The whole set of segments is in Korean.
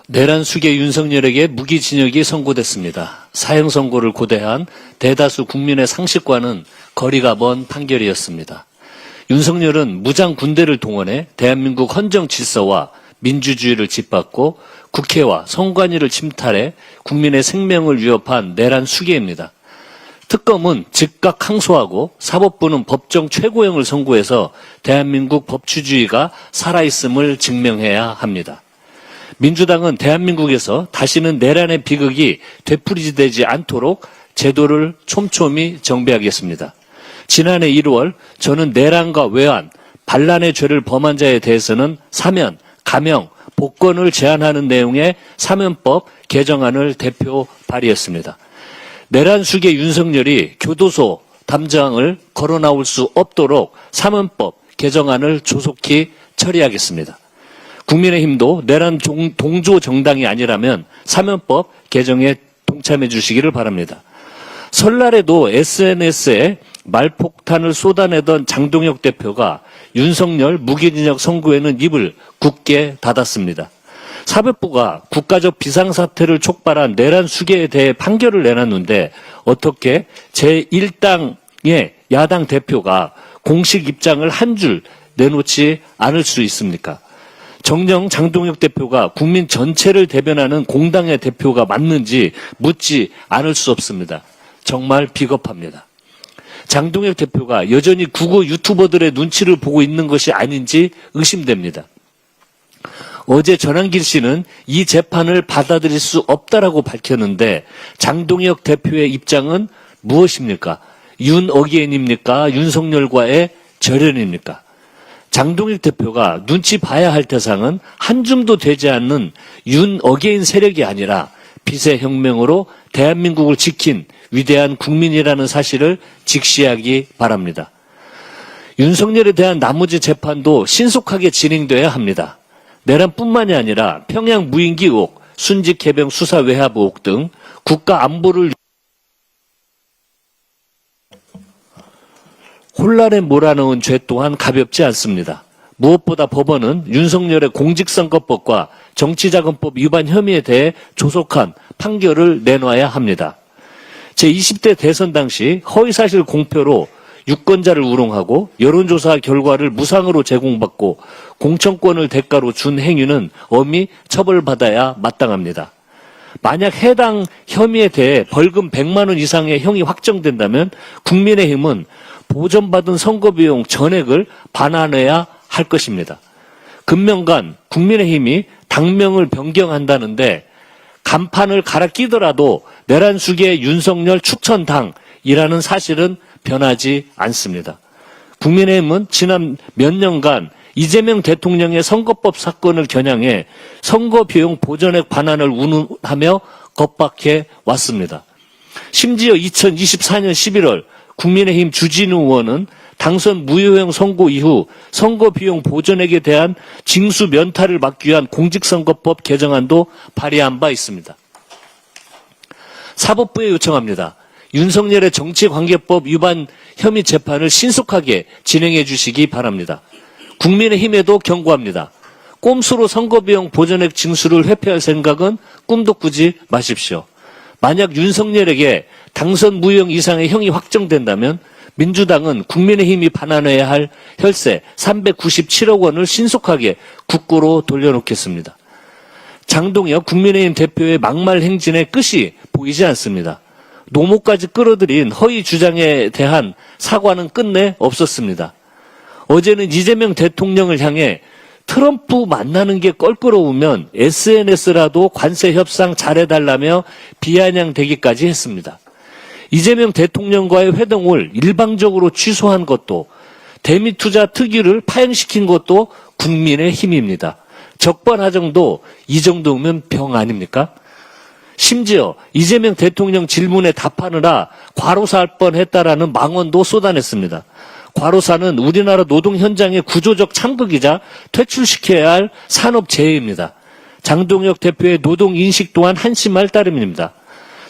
내란 수계 윤석열에게 무기징역이 선고됐습니다. 사형 선고를 고대한 대다수 국민의 상식과는 거리가 먼 판결이었습니다. 윤석열은 무장 군대를 동원해 대한민국 헌정 질서와 민주주의를 짓밟고 국회와 선관위를 침탈해 국민의 생명을 위협한 내란 수계입니다. 특검은 즉각 항소하고 사법부는 법정 최고형을 선고해서 대한민국 법치주의가 살아있음을 증명해야 합니다. 민주당은 대한민국에서 다시는 내란의 비극이 되풀이되지 않도록 제도를 촘촘히 정비하겠습니다. 지난해 1월 저는 내란과 외환, 반란의 죄를 범한 자에 대해서는 사면, 감형, 복권을 제한하는 내용의 사면법 개정안을 대표 발의했습니다. 내란 수계 윤석열이 교도소 담장을 걸어 나올 수 없도록 사면법 개정안을 조속히 처리하겠습니다. 국민의힘도 내란 동조 정당이 아니라면 사면법 개정에 동참해 주시기를 바랍니다. 설날에도 SNS에 말폭탄을 쏟아내던 장동혁 대표가 윤석열 무기징역 선고에는 입을 굳게 닫았습니다. 사법부가 국가적 비상사태를 촉발한 내란 수계에 대해 판결을 내놨는데 어떻게 제1당의 야당 대표가 공식 입장을 한 줄 내놓지 않을 수 있습니까? 정녕 장동혁 대표가 국민 전체를 대변하는 공당의 대표가 맞는지 묻지 않을 수 없습니다. 정말 비겁합니다. 장동혁 대표가 여전히 국어 유튜버들의 눈치를 보고 있는 것이 아닌지 의심됩니다. 어제 전한길 씨는 이 재판을 받아들일 수 없다라고 밝혔는데 장동혁 대표의 입장은 무엇입니까? 윤 어게인입니까? 윤석열과의 절연입니까? 장동혁 대표가 눈치 봐야 할 대상은 한 줌도 되지 않는 윤 어게인 세력이 아니라 빚의 혁명으로 대한민국을 지킨 위대한 국민이라는 사실을 직시하기 바랍니다. 윤석열에 대한 나머지 재판도 신속하게 진행돼야 합니다. 내란뿐만이 아니라 평양 무인기 의혹, 순직 해병 수사 외압 의혹 등 국가 안보를 혼란에 몰아넣은 죄 또한 가볍지 않습니다. 무엇보다 법원은 윤석열의 공직선거법과 정치자금법 위반 혐의에 대해 조속한 판결을 내놔야 합니다. 제20대 대선 당시 허위사실 공표로 유권자를 우롱하고 여론조사 결과를 무상으로 제공받고 공천권을 대가로 준 행위는 엄히 처벌받아야 마땅합니다. 만약 해당 혐의에 대해 벌금 100만 원 이상의 형이 확정된다면 국민의힘은 보전받은 선거비용 전액을 반환해야 할 것입니다. 금명간 국민의힘이 당명을 변경한다는데 간판을 갈아 끼더라도 내란 수계 윤석열 추천당이라는 사실은 변하지 않습니다. 국민의힘은 지난 몇 년간 이재명 대통령의 선거법 사건을 겨냥해 선거비용 보전액 반환을 운운하며 겁박해 왔습니다. 심지어 2024년 11월 국민의힘 주진우 의원은 당선 무효형 선고 이후 선거비용 보전액에 대한 징수 면탈을 막기 위한 공직선거법 개정안도 발의한 바 있습니다. 사법부에 요청합니다. 윤석열의 정치관계법 위반 혐의 재판을 신속하게 진행해 주시기 바랍니다. 국민의힘에도 경고합니다. 꼼수로 선거비용 보전액 징수를 회피할 생각은 꿈도 꾸지 마십시오. 만약 윤석열에게 당선 무효형 이상의 형이 확정된다면 민주당은 국민의힘이 반환해야 할 혈세 397억 원을 신속하게 국고로 돌려놓겠습니다. 장동혁 국민의힘 대표의 막말 행진의 끝이 보이지 않습니다. 노모까지 끌어들인 허위 주장에 대한 사과는 끝내 없었습니다. 어제는 이재명 대통령을 향해 트럼프 만나는 게 껄끄러우면 SNS라도 관세 협상 잘해달라며 비아냥대기까지 했습니다. 이재명 대통령과의 회동을 일방적으로 취소한 것도 대미투자 특위를 파행시킨 것도 국민의 힘입니다. 적반하장도 이 정도면 병 아닙니까? 심지어 이재명 대통령 질문에 답하느라 과로사할 뻔했다라는 망언도 쏟아냈습니다. 과로사는 우리나라 노동 현장의 구조적 참극이자 퇴출시켜야 할 산업재해입니다. 장동혁 대표의 노동 인식 또한 한심할 따름입니다.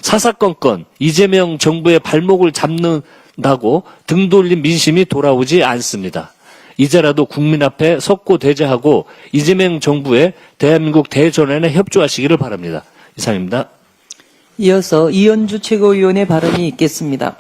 사사건건 이재명 정부의 발목을 잡는다고 등 돌린 민심이 돌아오지 않습니다. 이제라도 국민 앞에 석고대죄하고 이재명 정부의 대한민국 대전환에 협조하시기를 바랍니다. 이상입니다. 이어서 이현주 최고위원의 발언이 있겠습니다.